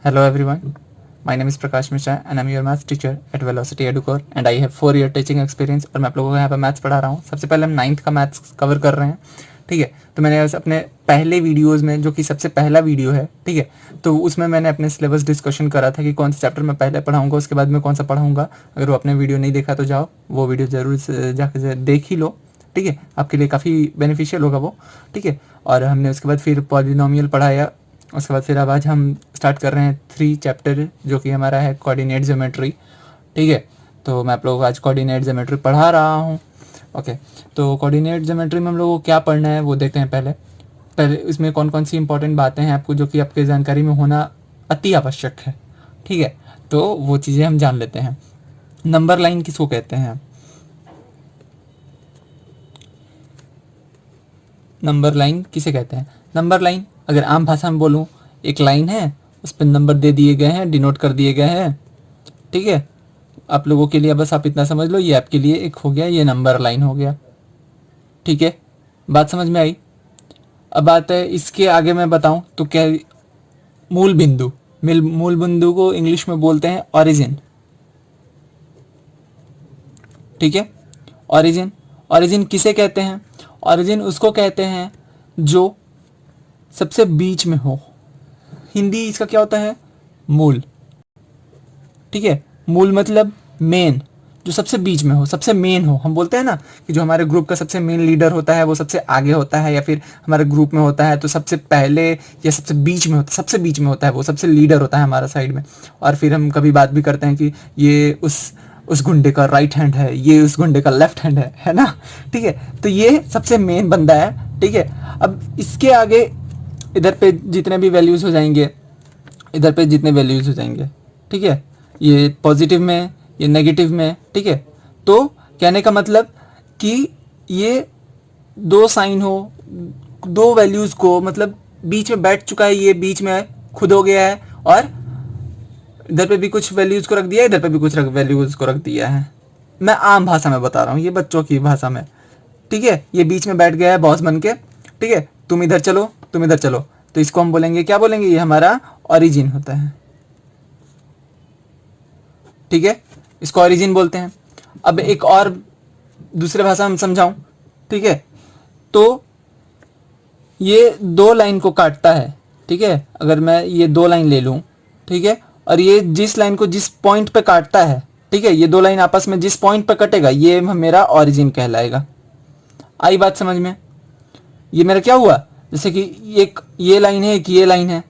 Hello everyone, my name is Prakash Mishra and I'm your maths teacher at Velocity Educore and I have 4 year teaching experience और मैं आप लोगों को यहाँ पे मैथ्स पढ़ा रहा हूँ। सबसे पहले हम 9th का मैथ्स कवर कर रहे हैं, ठीक है। तो मैंने अपने पहले वीडियोस में, जो कि सबसे पहला वीडियो है, ठीक है, तो उसमें मैंने अपने सिलेबस डिस्कशन करा था कि कौन सा चैप्टर मैं पहले पढ़ाऊँगा, उसके बाद में कौन सा पढ़ाऊँगा। अगर वो आपने वीडियो नहीं देखा तो जाओ वो वीडियो ज़रूर जाकर देख ही लो, ठीक है, आपके लिए काफ़ी बेनिफिशियल होगा वो, ठीक है। और हमने उसके बाद फिर पॉलिनोमियल पढ़ाया, उसके बाद फिर अब आज हम स्टार्ट कर रहे हैं 3 चैप्टर जो कि हमारा है कोऑर्डिनेट ज्योमेट्री, ठीक है। तो मैं आप लोगों को आज कोऑर्डिनेट ज्योमेट्री पढ़ा रहा हूँ, ओके। तो कोऑर्डिनेट ज्योमेट्री में हम लोगों को क्या पढ़ना है वो देखते हैं। पहले इसमें कौन कौन सी इंपॉर्टेंट बातें हैं आपको जो कि आपके जानकारी में होना अति आवश्यक है, ठीक है। तो वो चीज़ें हम जान लेते हैं। नंबर लाइन किसको कहते हैं? नंबर लाइन किसे कहते हैं? नंबर लाइन अगर आम भाषा में बोलूँ, एक लाइन है, उस पर नंबर दे दिए गए हैं, डिनोट कर दिए गए हैं, ठीक है। आप लोगों के लिए बस आप इतना समझ लो, ये आपके लिए एक हो गया, ये नंबर लाइन हो गया, ठीक है। बात समझ में आई? अब बात है इसके आगे मैं बताऊं तो क्या, मूल बिंदु, मूल बिंदु को इंग्लिश में बोलते हैं ऑरिजिन, ठीक है। ऑरिजिन, ऑरिजिन किसे कहते हैं? ऑरिजिन उसको कहते हैं जो सबसे बीच में हो। हिंदी इसका क्या होता है? मूल, ठीक है। मूल मतलब मेन, जो सबसे बीच में हो, सबसे मेन हो। हम बोलते हैं ना कि जो हमारे ग्रुप का सबसे मेन लीडर होता है वो सबसे आगे होता है, या फिर हमारे ग्रुप में होता है तो सबसे पहले या सबसे बीच में होता है, सबसे बीच में होता है, वो सबसे लीडर होता है हमारा साइड में। और फिर हम कभी बात भी करते हैं कि ये उस गुंडे का राइट हैंड है, ये उस गुंडे का लेफ्ट हैंड है ना, ठीक है। तो ये सबसे मेन बंदा है, ठीक है। अब इसके आगे इधर पे जितने भी वैल्यूज़ हो जाएंगे, इधर पे जितने वैल्यूज़ हो जाएंगे, ठीक है, ये पॉजिटिव में, ये नेगेटिव में, ठीक है। तो कहने का मतलब कि ये दो साइन हो, दो वैल्यूज़ को, मतलब बीच में बैठ चुका है, ये बीच में खुद हो गया है, और इधर पे भी कुछ वैल्यूज़ को रख दिया है, इधर पे भी कुछ वैल्यूज़ को रख दिया है। मैं आम भाषा में बता रहा हूँ, ये बच्चों की भाषा में, ठीक है। ये बीच में बैठ गया है बॉस बन के, ठीक है, तुम इधर चलो, तुम इधर चलो, तो इसको हम बोलेंगे, क्या बोलेंगे? ये हमारा ओरिजिन होता है, ठीक है, इसको ओरिजिन बोलते हैं। अब एक और दूसरे भाषा में समझाऊं, ठीक है, तो ये दो लाइन को काटता है, ठीक है। अगर मैं ये दो लाइन ले लूं, ठीक है, और ये जिस लाइन को जिस पॉइंट पे काटता है, ठीक है, ये दो लाइन आपस में जिस पॉइंट पे कटेगा, ये मेरा ओरिजिन कहलाएगा। आई बात समझ में? ये मेरा क्या हुआ, जैसे कि एक ये लाइन है, एक ये लाइन है,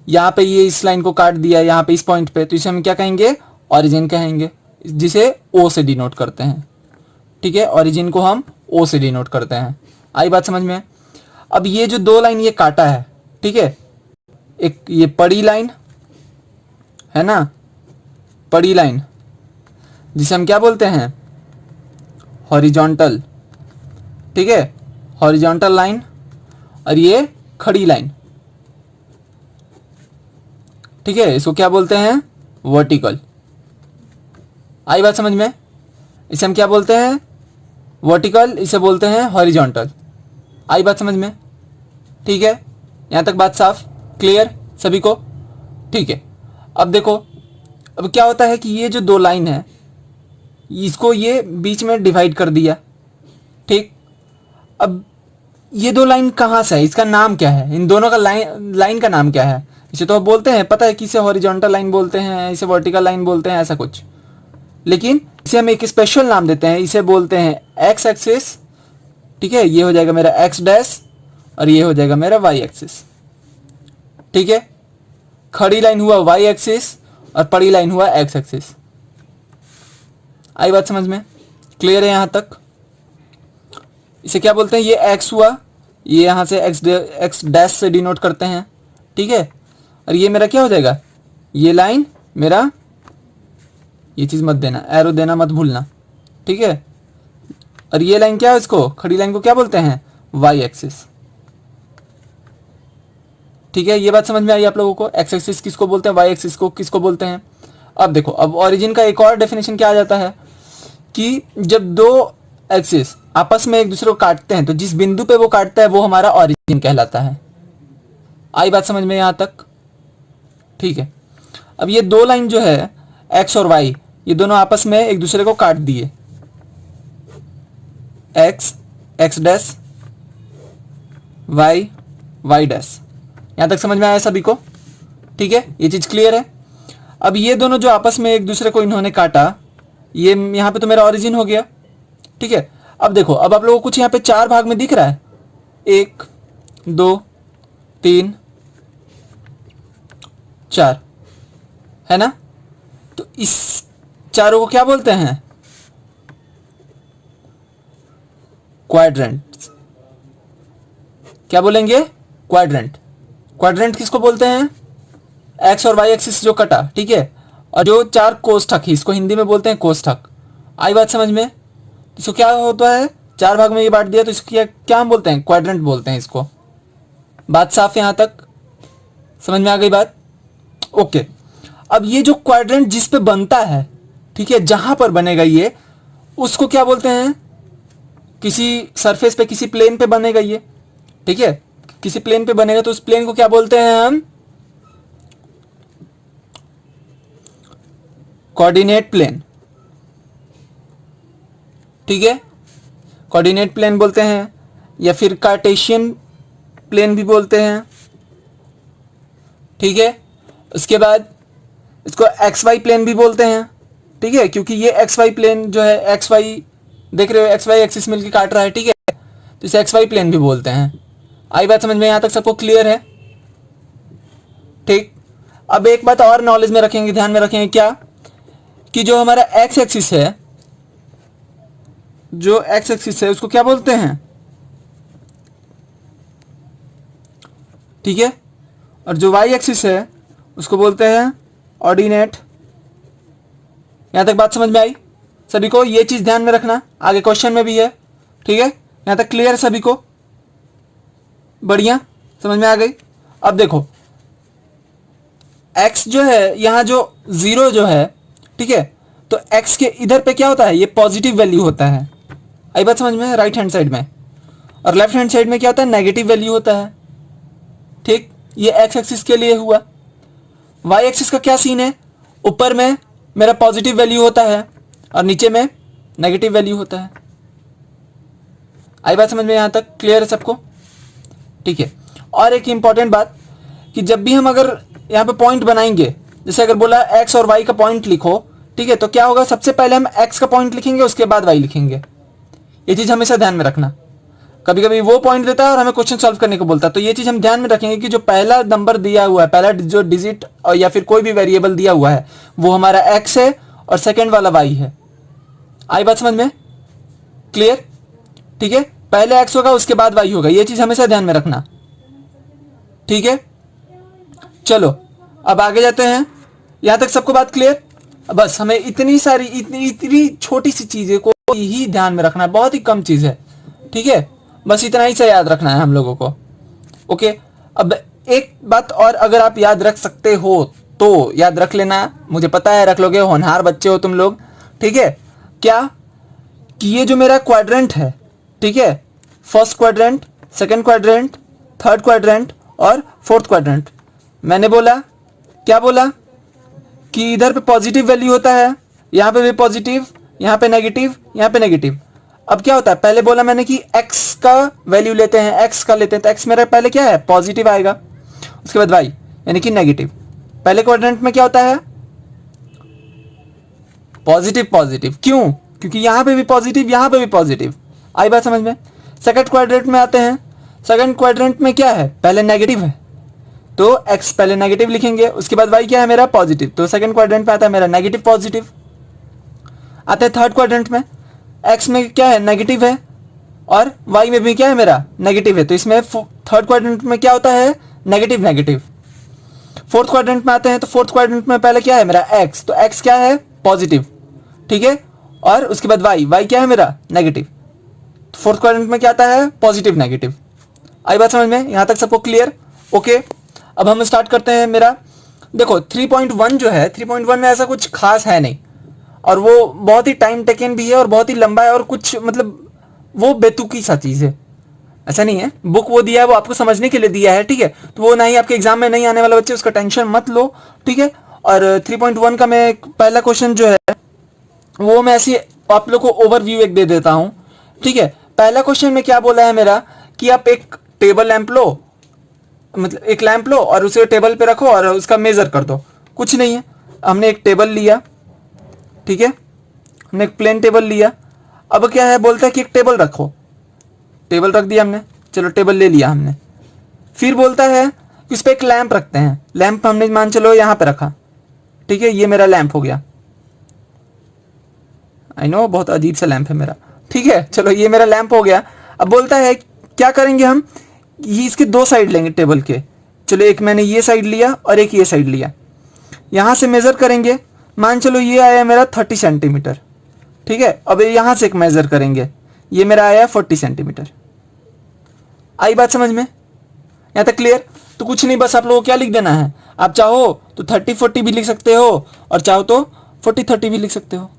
यहाँ पे ये इस लाइन को काट दिया, यहाँ पे इस पॉइंट पे, तो इसे हम क्या कहेंगे? ओरिजिन कहेंगे, जिसे ओ से डिनोट करते हैं, ठीक है। ओरिजिन को हम ओ से डिनोट करते हैं। आई बात समझ में? अब ये जो दो लाइन ये काटा है, ठीक है, एक ये पड़ी लाइन है ना, पड़ी लाइन, जिसे हम क्या बोलते हैं? हॉरिजॉन्टल, ठीक है, हॉरिजॉन्टल लाइन। और ये खड़ी लाइन, ठीक है, इसको क्या बोलते हैं? वर्टिकल। आई बात समझ में? इसे हम क्या बोलते हैं? वर्टिकल, इसे बोलते हैं हॉरिजॉन्टल। आई बात समझ में? ठीक है, यहाँ तक बात साफ, क्लियर सभी को? ठीक है। अब देखो, अब क्या होता है कि ये जो दो लाइन है, इसको ये बीच में डिवाइड कर दिया, ठीक। अब ये दो लाइन कहाँ से है, इसका नाम क्या है? इन दोनों का लाइन का नाम क्या है? इसे तो बोलते हैं, पता है कि इसे हॉरिजॉन्टल लाइन बोलते हैं, इसे वर्टिकल लाइन बोलते हैं, ऐसा कुछ। लेकिन इसे हम एक स्पेशल नाम देते हैं, इसे बोलते हैं एक्स एक्सिस, ठीक है। ये हो जाएगा मेरा एक्स डैश और ये हो जाएगा मेरा वाई एक्सिस, ठीक है। खड़ी लाइन हुआ वाई एक्सिस और पड़ी लाइन हुआ एक्स एक्सिस। आई बात समझ में? क्लियर है यहाँ तक? इसे क्या बोलते हैं? ये एक्स हुआ, ये यहाँ से एक्स डैश से डिनोट करते हैं, ठीक है। और ये मेरा क्या हो जाएगा? ये लाइन मेरा, ये चीज़ मत देना, एरो देना मत भूलना, ठीक है। और ये लाइन क्या है? इसको, खड़ी लाइन को क्या बोलते हैं? वाई एक्सिस, ठीक है। ये बात समझ में आई आप लोगों को? एक्स एक्सिस किसको बोलते हैं, वाई एक्सिस को किसको बोलते हैं? अब देखो, अब ओरिजिन का एक और डेफिनेशन क्या आ जाता है कि जब दो एक्सिस आपस में एक दूसरे को काटते हैं तो जिस बिंदु पे वो काटता है वो हमारा ओरिजिन कहलाता है। आई बात समझ में यहाँ तक? ठीक है। अब ये दो लाइन जो है एक्स और वाई, ये दोनों आपस में एक दूसरे को काट दिए, X X dash Y Y dash. यहां तक समझ में आया सभी को? ठीक है, ये चीज क्लियर है। अब ये दोनों जो आपस में एक दूसरे को इन्होंने काटा, ये यहां पे तो मेरा ओरिजिन हो गया। ठीक है, अब देखो, अब आप लोगों को कुछ यहां पे चार भाग में दिख रहा है, 1 2 3 4, है ना? तो इस चारों को क्या बोलते हैं? क्वाड्रेंट। क्या बोलेंगे? क्वाड्रेंट। क्वाड्रेंट किसको बोलते हैं? एक्स और वाई एक्सिस जो कटा, ठीक है, और जो चार कोष्ठक है, इसको हिंदी में बोलते हैं कोष्ठक। आई बात समझ में? इसको क्या होता है, चार भाग में ये बांट दिया तो इसको क्या हम बोलते हैं? क्वाड्रेंट बोलते हैं इसको। बात साफ है? यहां तक समझ में आ गई बात? ओके। अब ये जो क्वाड्रेंट जिस पे बनता है, ठीक है, जहां पर बनेगा ये, उसको क्या बोलते हैं? किसी सरफेस पे, किसी प्लेन पे बनेगा ये, ठीक है, किसी प्लेन पे बनेगा तो उस प्लेन को क्या बोलते हैं हम? Coordinate plane. ठीक है, कोऑर्डिनेट प्लेन बोलते हैं, या फिर कार्टेशियन प्लेन भी बोलते हैं। ठीक है, उसके बाद इसको एक्स वाई प्लेन भी बोलते हैं। ठीक है, क्योंकि ये एक्स वाई प्लेन जो है, एक्स वाई देख रहे हो, एक्स वाई एक्सिस मिलकर काट रहा है, ठीक है, तो इसे एक्स वाई प्लेन भी बोलते हैं। आई बात समझ में? यहां तक सबको क्लियर है? ठीक। अब एक बात और नॉलेज में रखेंगे, ध्यान में रखेंगे, क्या कि जो हमारा एक्स एक्सिस है, जो एक्स एक्सिस है उसको क्या बोलते हैं? ठीक है, और जो वाई एक्सिस है उसको बोलते हैं ऑर्डिनेट। यहां तक बात समझ में आई सभी को? ये चीज ध्यान में रखना, आगे क्वेश्चन में भी है। ठीक है, यहां तक क्लियर है सभी को? बढ़िया, समझ में आ गई। अब देखो, x जो है, यहां जो 0 जो है, ठीक है, तो x के इधर पे क्या होता है? ये पॉजिटिव वैल्यू होता है। आई बात समझ में? राइट हैंड साइड में। और लेफ्ट हैंड साइड में क्या होता है? नेगेटिव वैल्यू होता है। ठीक, ये एक्स एक्सिस के लिए हुआ। वाई एक्सिस का क्या सीन है? ऊपर में मेरा पॉजिटिव वैल्यू होता है और नीचे में नेगेटिव वैल्यू होता है। आई बात समझ में? यहां तक क्लियर है सबको? ठीक है, और एक इंपॉर्टेंट बात कि जब भी हम अगर यहां पे पॉइंट बनाएंगे, जैसे अगर बोला एक्स और वाई का पॉइंट लिखो, ठीक है, तो क्या होगा? सबसे पहले हम एक्स का पॉइंट लिखेंगे, उसके बाद वाई लिखेंगे। ये चीज हमेशा ध्यान में रखना। कभी कभी वो पॉइंट देता है और हमें क्वेश्चन सॉल्व करने को बोलता है, तो ये चीज हम ध्यान में रखेंगे कि जो पहला नंबर दिया हुआ है, पहला जो डिजिट या फिर कोई भी वेरिएबल दिया हुआ है, वो हमारा एक्स है और सेकंड वाला वाई है। आई बात समझ में? क्लियर? ठीक है, पहले एक्स होगा उसके बाद वाई होगा, ये चीज हमेशा ध्यान में रखना। ठीक है, चलो अब आगे जाते हैं। यहां तक सबको बात क्लियर? बस हमें इतनी सारी इतनी छोटी सी चीजें को ही ध्यान में रखना है, बहुत ही कम चीज है। ठीक है, बस इतना ही से याद रखना है हम लोगों को। ओके, अब एक बात और अगर आप याद रख सकते हो तो याद रख लेना, मुझे पता है रख लोगे, होनहार बच्चे हो तुम लोग। ठीक है, क्या कि ये जो मेरा क्वाड्रेंट है, ठीक है, first quadrant, second quadrant, third quadrant और फोर्थ क्वाड्रेंट, मैंने बोला, क्या बोला कि इधर पे पॉजिटिव वैल्यू होता है, यहां पे भी पॉजिटिव, यहां पे नेगेटिव, यहां पे नेगेटिव। अब क्या होता है? पहले बोला मैंने कि x का वैल्यू लेते हैं, x का लेते हैं, तो x मेरा पहले क्या है? पॉजिटिव आएगा, उसके बाद y यानी कि नेगेटिव। पहले क्वाड्रेंट में क्या होता है? Positive positive. क्यों? क्योंकि यहां पे भी पॉजिटिव, यहां पे भी पॉजिटिव। आई बात समझ में? सेकंड क्वाड्रेंट में आते हैं। सेकंड क्वाड्रेंट में क्या है? पहले नेगेटिव है तो x पहले नेगेटिव लिखेंगे, उसके बाद y क्या है मेरा? पॉजिटिव, तो सेकंड क्वाड्रेंट में आता है मेरा नेगेटिव पॉजिटिव। आते हैं थर्ड क्वाड्रेंट में, x में क्या है? नेगेटिव है और y में भी क्या है मेरा? नेगेटिव है, तो इसमें थर्ड क्वाड्रेंट में क्या होता है? Negative negative. फोर्थ क्वाड्रेंट में आते हैं तो फोर्थ क्वाड्रेंट में पहले क्या है मेरा? x, तो x क्या है? पॉजिटिव, ठीक है, और उसके बाद y क्या है मेरा? नेगेटिव। तो फोर्थ क्वाड्रेंट में क्या आता है? Positive negative. आई बात समझ में? यहां तक सबको क्लियर? ओके, अब हम स्टार्ट करते हैं। मेरा देखो 3.1 जो है, 3.1 में ऐसा कुछ खास है नहीं, और वो बहुत ही टाइम टेकन भी है और बहुत ही लंबा है, और कुछ मतलब वो बेतुकी सा चीज़ है। ऐसा नहीं है, बुक वो दिया है वो आपको समझने के लिए दिया है, ठीक है। तो वो नहीं आपके एग्जाम में नहीं आने वाला बच्चे, उसका टेंशन मत लो, ठीक है। और 3.1 का मैं पहला क्वेश्चन जो है वो मैं ऐसे आप लोग को ओवरव्यू एक दे देता हूं, ठीक है। पहला क्वेश्चन में क्या बोला है मेरा कि आप एक टेबल लैंप लो, मतलब एक लैंप लो और उसे टेबल पे रखो और उसका मेजर कर दो। कुछ नहीं है, हमने एक टेबल लिया, ठीक है, हमने एक प्लेन टेबल लिया। अब क्या है, बोलता है कि एक टेबल रखो, टेबल रख दिया हमने, चलो टेबल ले लिया हमने। फिर बोलता है कि उस पर एक लैंप रखते हैं, लैंप हमने मान चलो यहाँ पे रखा, ठीक है, ये मेरा लैंप हो गया। आई नो बहुत अजीब सा लैंप है मेरा, ठीक है, चलो ये मेरा लैंप हो गया। अब बोलता है क्या करेंगे हम, ये इसके दो साइड लेंगे टेबल के, चलो एक मैंने ये साइड लिया और एक ये साइड लिया, यहाँ से मेज़र करेंगे, मान चलो ये आया मेरा 30 सेंटीमीटर, ठीक है। अब यहाँ से एक मेज़र करेंगे, ये मेरा आया 40 सेंटीमीटर। आई बात समझ में, यहाँ तक क्लियर? तो कुछ नहीं, बस आप लोगों को क्या लिख देना है, आप चाहो तो 30-40 भी लिख सकते हो और चाहो तो 40-30 भी लिख सकते हो।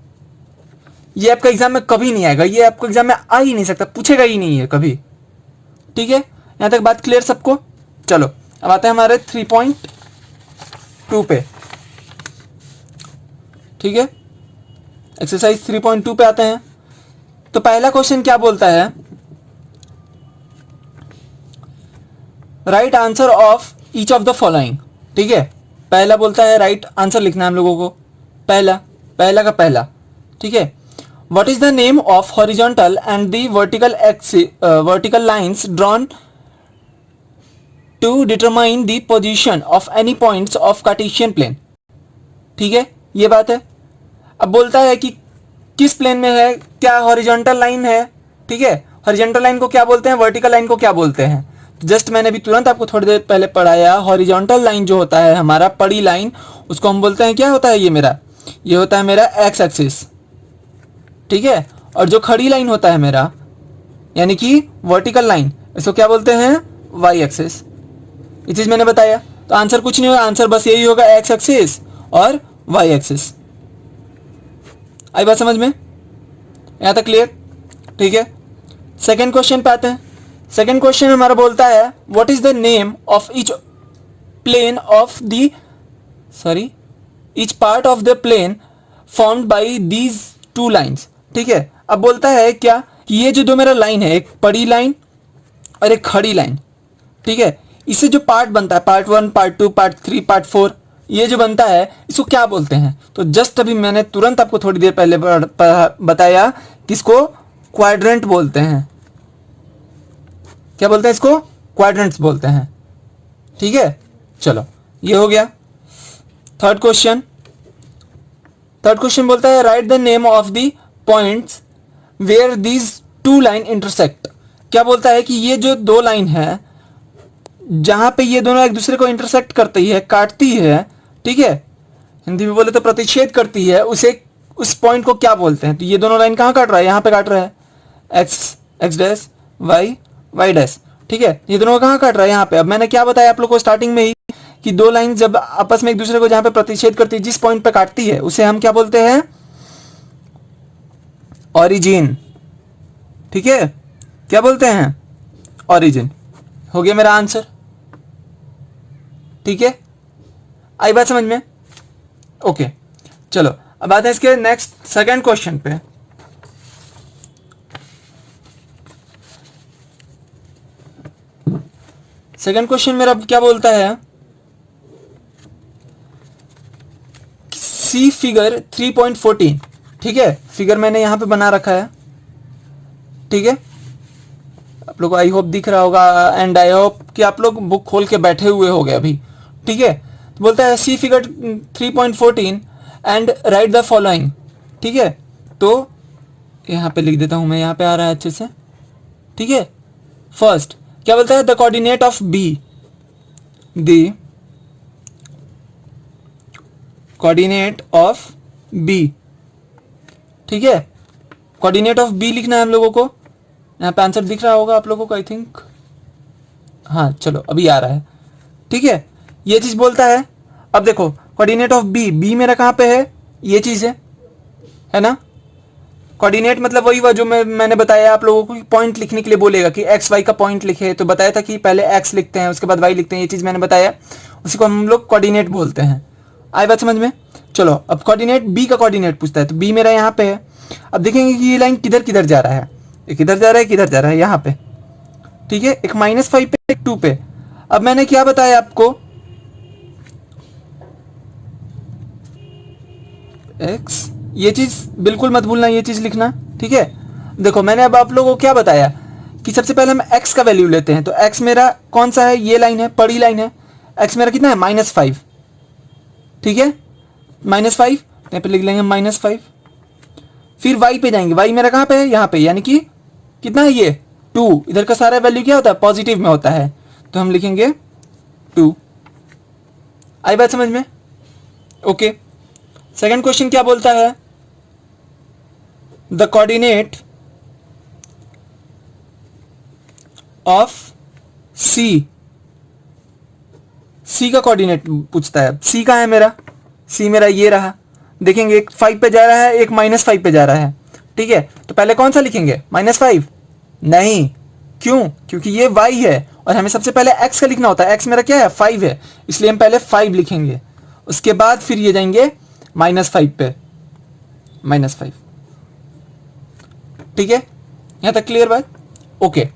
ये आपका एग्जाम में कभी नहीं आएगा, ये आपको एग्जाम में आ ही नहीं सकता, पूछेगा ही नहीं है कभी, ठीक है। यहाँ तक बात क्लियर सबको? चलो अब आते हैं हमारे 3.2 पे, ठीक है, एक्सरसाइज 3.2 पे आते हैं। तो पहला क्वेश्चन क्या बोलता है, right answer of each of the following, ठीक है। पहला बोलता है राइट आंसर लिखना है हम लोगों को, पहला का पहला, ठीक है। What is the name of horizontal and the vertical lines drawn to determine the position of any points of Cartesian plane, ठीक है, ये बात है। अब बोलता है कि किस प्लेन में है, क्या हॉरिजॉन्टल लाइन है, ठीक है। हॉरिजॉन्टल लाइन को क्या बोलते हैं, वर्टिकल लाइन को क्या बोलते हैं? जस्ट मैंने भी तुरंत आपको थोड़ी देर पहले पढ़ाया, हॉरिजॉन्टल लाइन जो होता है हमारा पड़ी लाइन, उसको हम बोलते हैं, क्या होता है ये होता है मेरा एक्स एक्सिस, ठीक है। और जो खड़ी लाइन होता है मेरा यानी कि वर्टिकल लाइन, इसको क्या बोलते हैं, वाई एक्सिस। ये चीज मैंने बताया, तो आंसर कुछ नहीं होगा, आंसर बस यही होगा, एक्स एक्सिस और वाई एक्सिस। आई बात समझ में, यहां तक क्लियर, ठीक है। सेकेंड क्वेश्चन पे आते हैं। सेकेंड क्वेश्चन हमारा बोलता है what is the name of each plane of the each part of the plane formed by these two lines, ठीक है। अब बोलता है क्या कि ये जो दो मेरा लाइन है, एक पड़ी लाइन और एक खड़ी लाइन, ठीक है, इससे जो पार्ट बनता है, पार्ट 1, पार्ट 2, पार्ट 3, पार्ट 4, ये जो बनता है इसको क्या बोलते हैं? तो जस्ट अभी मैंने तुरंत आपको थोड़ी देर पहले बताया कि इसको क्वाड्रेंट बोलते हैं। क्या बोलते हैं इसको? क्वाड्रेंट्स बोलते हैं, ठीक है। चलो ये हो गया। थर्ड क्वेश्चन बोलता है write the name of the points where these two line intersect. क्या बोलता है कि ये जो दो लाइन है जहां पे ये दोनों एक दूसरे को इंटरसेक्ट करती है, काटती है, ठीक है, हिंदी में बोले तो प्रतिच्छेद करती है, उस पॉइंट को क्या बोलते हैं? तो ये दोनों लाइन कहाँ काट रहा है? यहाँ पे काट रहा है, एक्स डैश वाई डैश, ठीक है, ये दोनों कहाँ काट रहा है? यहाँ पे। अब मैंने क्या बताया आप लोग को स्टार्टिंग में ही कि दो लाइन जब आपस में एक दूसरे को जहां पे प्रतिच्छेद करती है, जिस पॉइंट पे काटती है, उसे हम क्या बोलते हैं? ऑरिजिन, ठीक है, क्या बोलते हैं? ऑरिजिन। हो गया मेरा आंसर, ठीक है। आई बात समझ में? ओके, चलो अब आते हैं इसके नेक्स्ट सेकंड क्वेश्चन पे। सेकंड क्वेश्चन मेरा क्या बोलता है, सी फिगर 3.14, ठीक है, फिगर मैंने यहां पे बना रखा है, ठीक है, आप लोग को आई होप दिख रहा होगा एंड आई होप कि आप लोग बुक खोल के बैठे हुए हो गए अभी, ठीक है। तो बोलता है see figure 3.14 and write the following, ठीक है। तो यहां पे लिख देता हूं मैं, यहां पे आ रहा है अच्छे से, ठीक है। फर्स्ट क्या बोलता है, the coordinate of B, the coordinate of B, ठीक है, कोऑर्डिनेट ऑफ बी लिखना है हम लोगों को। यहाँ पे आंसर दिख रहा होगा आप लोगों को, आई थिंक, हाँ चलो अभी आ रहा है, ठीक है, ये चीज बोलता है। अब देखो कोऑर्डिनेट ऑफ बी, बी मेरा कहाँ पे है, ये चीज है ना, कोऑर्डिनेट मतलब वही हुआ जो मैंने बताया आप लोगों को, पॉइंट लिखने के लिए बोलेगा कि एक्स वाई का पॉइंट लिखे, तो बताया था कि पहले एक्स लिखते हैं उसके बाद वाई लिखते हैं, ये चीज़ मैंने बताया, उसी को हम लोग कोऑर्डिनेट बोलते हैं। आई बात समझ में? चलो अब कोऑर्डिनेट बी का कोऑर्डिनेट पूछता है, तो बी मेरा यहाँ पे है। अब देखेंगे कि ये लाइन किधर किधर जा रहा है, एक इधर जा रहा है, किधर जा रहा है, यहाँ पे, ठीक है, एक -5 पे, एक 2 पे। अब मैंने क्या बताया आपको, एक्स, ये चीज बिल्कुल मत भूलना, ये चीज लिखना, ठीक है। देखो मैंने अब आप लोगों को क्या बताया कि सबसे पहले हम x का वैल्यू लेते हैं, तो x मेरा कौन सा है, ये लाइन है, बड़ी लाइन है, x मेरा कितना है -5, ठीक है, -5, यहाँ पे लिख लेंगे -5। फिर y पे जाएंगे, y मेरा कहाँ पे है, यहाँ पे, यानी कि कितना है ये 2, इधर का सारा वैल्यू क्या होता है, पॉजिटिव में होता है, तो हम लिखेंगे 2। आई बात समझ में? ओके। सेकंड क्वेश्चन क्या बोलता है, द कोऑर्डिनेट ऑफ सी, सी का कोऑर्डिनेट पूछता है। सी कहाँ है मेरा, सी मेरा ये रहा, देखेंगे एक 5 पे जा रहा है, एक -5 पे जा रहा है, ठीक है, तो पहले कौन सा लिखेंगे, -5? नहीं, क्यों? क्योंकि ये y है और हमें सबसे पहले x का लिखना होता है, x मेरा क्या है 5 है, इसलिए हम पहले 5 लिखेंगे, उसके बाद फिर ये जाएंगे -5 पे, -5, ठीक है, यहां तक क्लियर बात? ओके।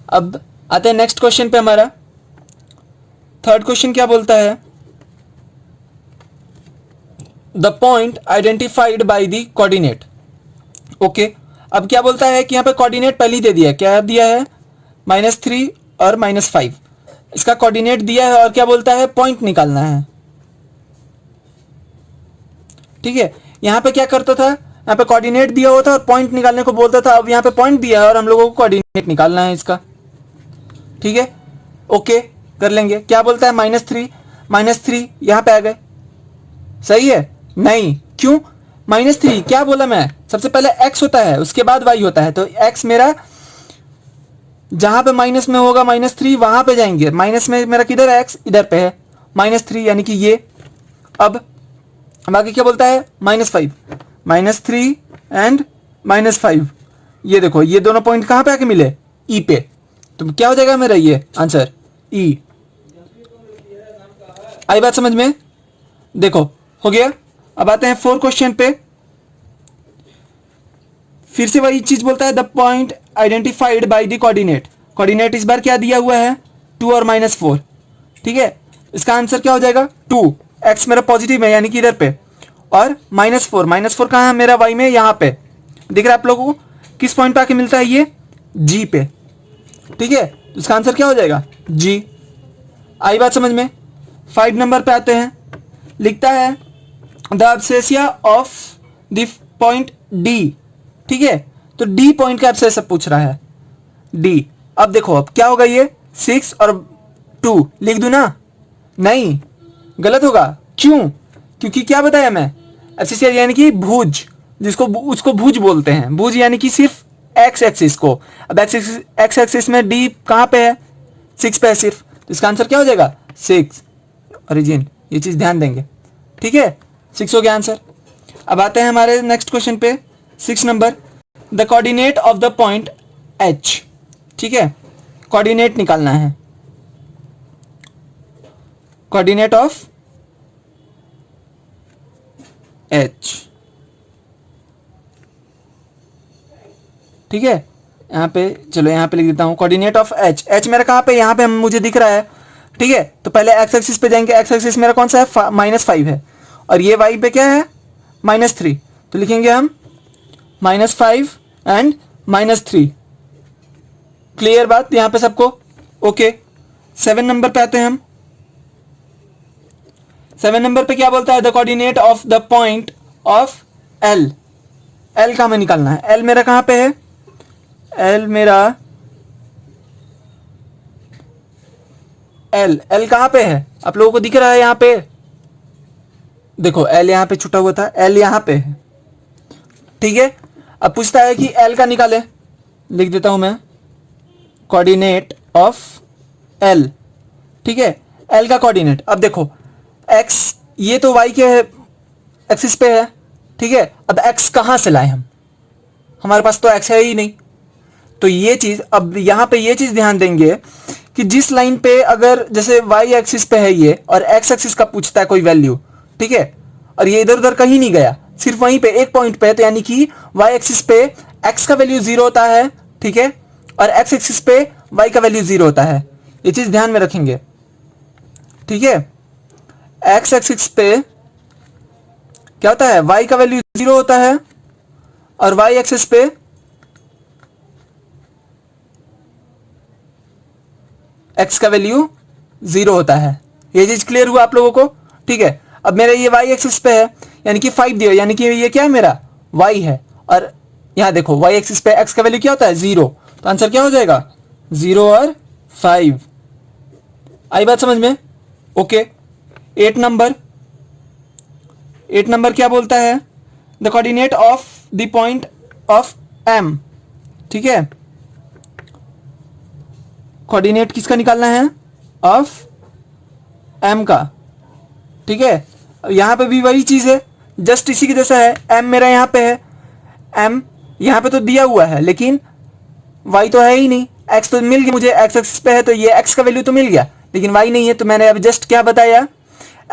अब आते हैं नेक्स्ट क्वेश्चन पे हमारा। थर्ड क्वेश्चन क्या बोलता है, the point identified by the coordinate. Okay, अब क्या बोलता है कि यहाँ पे कोऑर्डिनेट पहले ही दे दिया है, क्या दिया है, -3 और -5, इसका कोऑर्डिनेट दिया है और क्या बोलता है, पॉइंट निकालना है, ठीक है। यहाँ पे क्या करता था, यहाँ पे कोऑर्डिनेट दिया हुआ था और पॉइंट निकालने को बोलता था, अब यहाँ पे पॉइंट दिया है और हम लोगों को कोऑर्डिनेट निकालना है इसका, ठीक है। ओके, कर लेंगे। क्या बोलता है, -3 यहाँ पे आ गए, सही है? नहीं, क्यों, -3 क्या बोला मैं, सबसे पहले x होता है उसके बाद y होता है, तो x मेरा जहां पे माइनस में होगा -3 वहां पे जाएंगे, माइनस में मेरा किधर है, x इधर पे है, -3 यानी कि ये। अब आगे क्या बोलता है, -5, -3 एंड -5, ये देखो ये दोनों पॉइंट कहां पे आके मिले, ई पे, तो क्या हो जाएगा मेरा ये आंसर, ई। आई बात समझ में? देखो हो गया। अब आते हैं 4 क्वेश्चन पे, फिर से वही चीज बोलता है, the point identified by the coordinate. Coordinate इस बार क्या दिया हुआ है, 2 और -4, ठीक है, इसका आंसर क्या हो जाएगा 2, एक्स मेरा पॉजिटिव है यानी कि इधर पे, और -4 कहाँ है मेरा y में, यहाँ पे दिख रहा है आप लोगों को, किस पॉइंट पे आके मिलता है ये, g पे, ठीक है, तो इसका आंसर क्या हो जाएगा, g। आई बात समझ में? 5 नंबर पे आते हैं, लिखता है the abscissa of the point D, ठीक है, तो D पॉइंट का एब्सेसिया पूछ रहा है, D। अब देखो अब क्या होगा, ये 6 और 2 लिख दूं ना, नहीं, गलत होगा, क्यों, क्योंकि क्या बताया मैं, एब्सेसिया यानी कि भुज, जिसको उसको भुज बोलते हैं, भुज यानी कि सिर्फ x एक्सिस को। अब x एक्सिस में D कहाँ पे है, 6 पे है सिर्फ, तो इसका आंसर क्या हो जाएगा 6, ओरिजिन, ये चीज ध्यान देंगे, ठीक है, 6 हो गया आंसर। अब आते हैं हमारे नेक्स्ट क्वेश्चन पे, 6 number, the coordinate of the point H, ठीक है, कोऑर्डिनेट निकालना है, कोऑर्डिनेट ऑफ H, ठीक है, यहाँ पे चलो यहाँ पे लिख देता हूँ, कोऑर्डिनेट ऑफ H, H मेरा कहाँ पे, यहाँ पे मुझे दिख रहा है, ठीक है, तो पहले x एक्सिस पे जाएंगे, x एक्सिस मेरा कौन सा है, -5 है, और ये y पे क्या है, -3, तो लिखेंगे हम -5 एंड -3, क्लियर बात यहाँ पे सबको? ओके। 7 नंबर पे आते हैं हम। 7 नंबर पे क्या बोलता है, the coordinate of the point of L, L का हमें निकालना है, L मेरा कहाँ पे है, L मेरा L कहाँ पे है, आप लोगों को दिख रहा है यहाँ पे, देखो L यहाँ पे छुटा हुआ था, L यहाँ पे है, ठीक है। अब पूछता है कि L का निकाले, लिख देता हूं मैं, कोऑर्डिनेट ऑफ L, ठीक है, L का कोऑर्डिनेट। अब देखो x, ये तो y के एक्सिस पे है, ठीक है, अब x कहां से लाए हम, हमारे पास तो x है ही नहीं। तो ये चीज, अब यहाँ पे ये चीज ध्यान देंगे कि जिस लाइन पे अगर जैसे y एक्सिस पे है ये और x एक्सिस का पूछता है कोई वैल्यू, ठीक है, और ये इधर उधर कहीं नहीं गया, सिर्फ वहीं पे एक पॉइंट पे है, तो यानी कि y एक्सिस पे x का वैल्यू 0 होता है, ठीक है, और x एक्सिस पे y का वैल्यू 0 होता है। ये चीज ध्यान में रखेंगे, ठीक है। x एक्सिस पे क्या होता है, y का वैल्यू 0 होता है और y एक्सिस पे x का वैल्यू 0 होता है। ये चीज क्लियर हुआ आप लोगों को, ठीक है। अब मेरा ये y एक्सिस पे है, यानी कि 5 दिया, यानी कि ये क्या है मेरा y है, और यहां देखो y एक्सिस पे x का वैल्यू क्या होता है 0, तो आंसर क्या हो जाएगा 0 और 5। आई बात समझ में? ओके। 8 नंबर क्या बोलता है, the coordinate of the point of m, ठीक है। कोऑर्डिनेट किसका निकालना है, ऑफ m का, ठीक है। यहां पे भी वही चीज है, जस्ट इसी के जैसा है। m मेरा यहां पे है, m यहां पे तो दिया हुआ है लेकिन y तो है ही नहीं, x तो मिल गया मुझे, x एक्सिस पे है तो ये x का वैल्यू तो मिल गया, लेकिन y नहीं है। तो मैंने अभी जस्ट क्या बताया,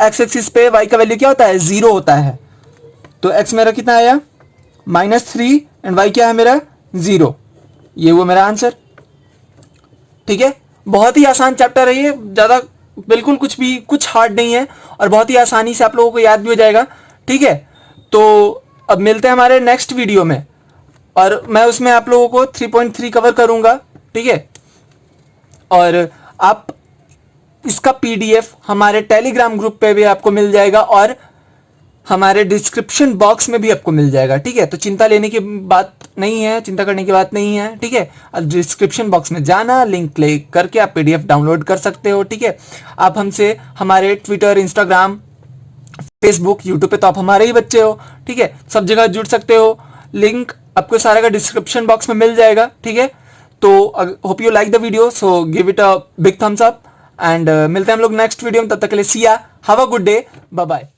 x एक्सिस पे y का वैल्यू क्या होता है 0 होता है। तो x मेरा कितना आया -3 एंड y क्या है मेरा 0। ये वो मेरा आंसर, ठीक है। बहुत ही आसान चैप्टर है ये, ज्यादा बिल्कुल कुछ हार्ड नहीं है और बहुत ही आसानी से आप लोगों को याद भी हो जाएगा, ठीक है। तो अब मिलते हैं हमारे नेक्स्ट वीडियो में, और मैं उसमें आप लोगों को 3.3 कवर करूंगा, ठीक है। और आप इसका पीडीएफ हमारे टेलीग्राम ग्रुप पे भी आपको मिल जाएगा और हमारे डिस्क्रिप्शन बॉक्स में भी आपको मिल जाएगा, ठीक है। तो चिंता लेने की बात नहीं है, चिंता करने की बात नहीं है, ठीक है। अब डिस्क्रिप्शन बॉक्स में जाना, लिंक क्लिक करके आप पीडीएफ डाउनलोड कर सकते हो, ठीक है। आप हमसे हमारे ट्विटर, इंस्टाग्राम, फेसबुक, यूट्यूब पे तो आप हमारे ही बच्चे हो, ठीक है, सब जगह जुड़ सकते हो। लिंक आपको सारा का डिस्क्रिप्शन बॉक्स में मिल जाएगा, ठीक है। तो hope you like the video, so give it a big thumbs up and मिलते हैं हम लोग नेक्स्ट वीडियो में। तब तक के लिए see ya, have a good day, bye bye.